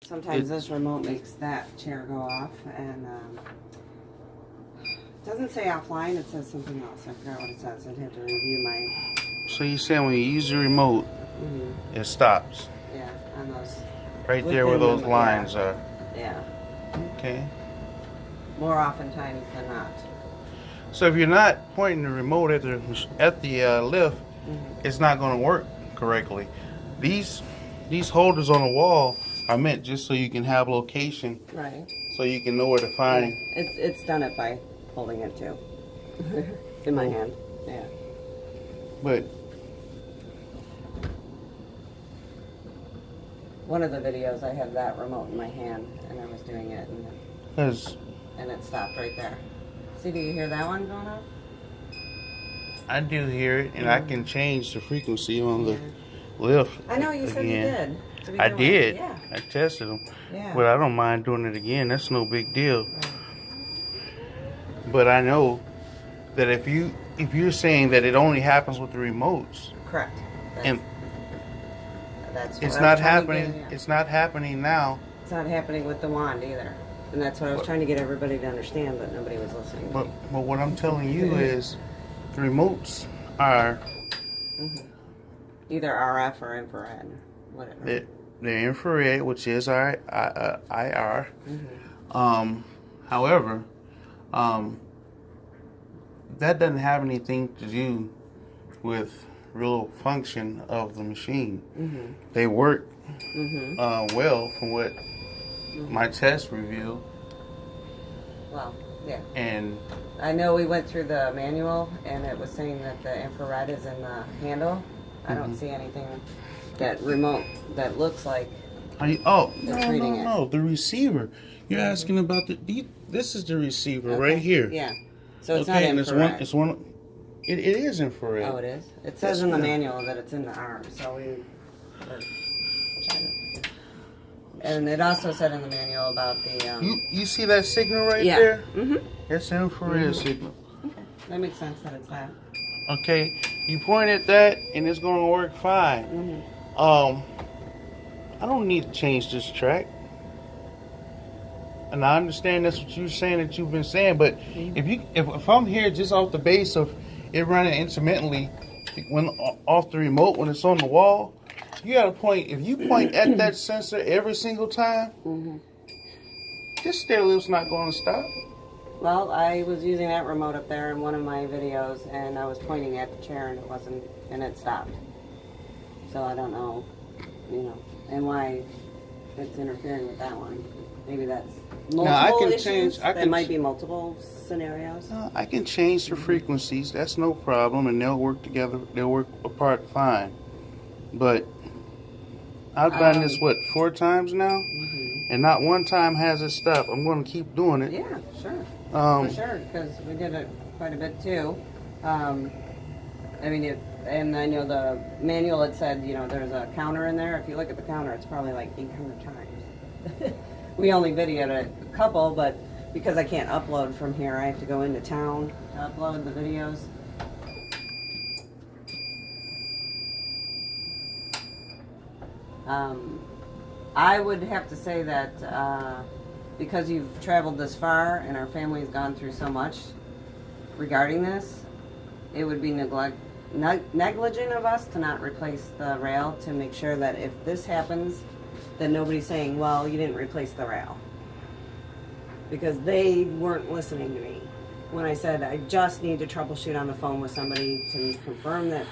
Sometimes this remote makes that chair go off, and it doesn't say offline, it says something else. I forgot what it says. I'd have to review my... So you're saying when you use the remote, it stops? Yeah, on those... Right there where those lines are. Yeah. Okay. More oftentimes than not. So if you're not pointing the remote at the lift, it's not going to work correctly. These holders on the wall are meant just so you can have location, right? So you can know where to find. Yeah. It's done it by holding it too in my hand. Yeah. But one of the videos, I had that remote in my hand, and I was doing it, and it stopped right there. See, do you hear that one going off? I do hear it, and I can change the frequency on the lift. I know you said you did. I did. Yeah. I tested them. Yeah. But I don't mind doing it again. That's no big deal. Right. But I know that if you're saying that it only happens with the remotes, correct. That's it's not happening. It's not happening now. It's not happening with the wand either, and that's what I was trying to get everybody to understand, but nobody was listening. But what I'm telling you is, the remotes are either RF or infrared, whatever. They're infrared, which is our IR. However, that doesn't have anything to do with real function of the machine. They work well from what my test revealed. Well, yeah. And I know we went through the manual, and it was saying that the infrared is in the handle. I don't see anything that remote that looks like. No, the receiver. You're asking about this is the receiver right here. Yeah. So it's not infrared. It is infrared. Oh, it is? It says in the manual that it's in the arm, so and it also said in the manual about the... You see that signal right there? Mm-hmm. It's an infrared signal. Okay. That makes sense that it's that. Okay. You point at that, and it's going to work fine. I don't need to change this track. And I understand that's what you're saying, that you've been saying, but if I'm here just off the base of it running intermittently when off the remote when it's on the wall, you got to point. If you point at that sensor every single time, this stair lift's not going to stop. Well, I was using that remote up there in one of my videos, and I was pointing at the chair, and it stopped. So I don't know, and why it's interfering with that one. Maybe that's multiple issues. There might be multiple scenarios. I can change the frequencies. That's no problem, and they'll work together. They'll work apart fine. But I've done this 4 times now, and not one time has it stopped. I'm going to keep doing it. Yeah, sure. For sure, because we did it quite a bit too. and I know the manual had said, there's a counter in there. If you look at the counter, it's probably like 800 times. We only videoed a couple, but because I can't upload from here, I have to go into town to upload the videos. I would have to say that because you've traveled this far and our family's gone through so much regarding this, it would be negligent of us to not replace the rail, to make sure that if this happens, then nobody's saying, well, you didn't replace the rail. Because they weren't listening to me when I said I just need to troubleshoot on the phone with somebody to confirm that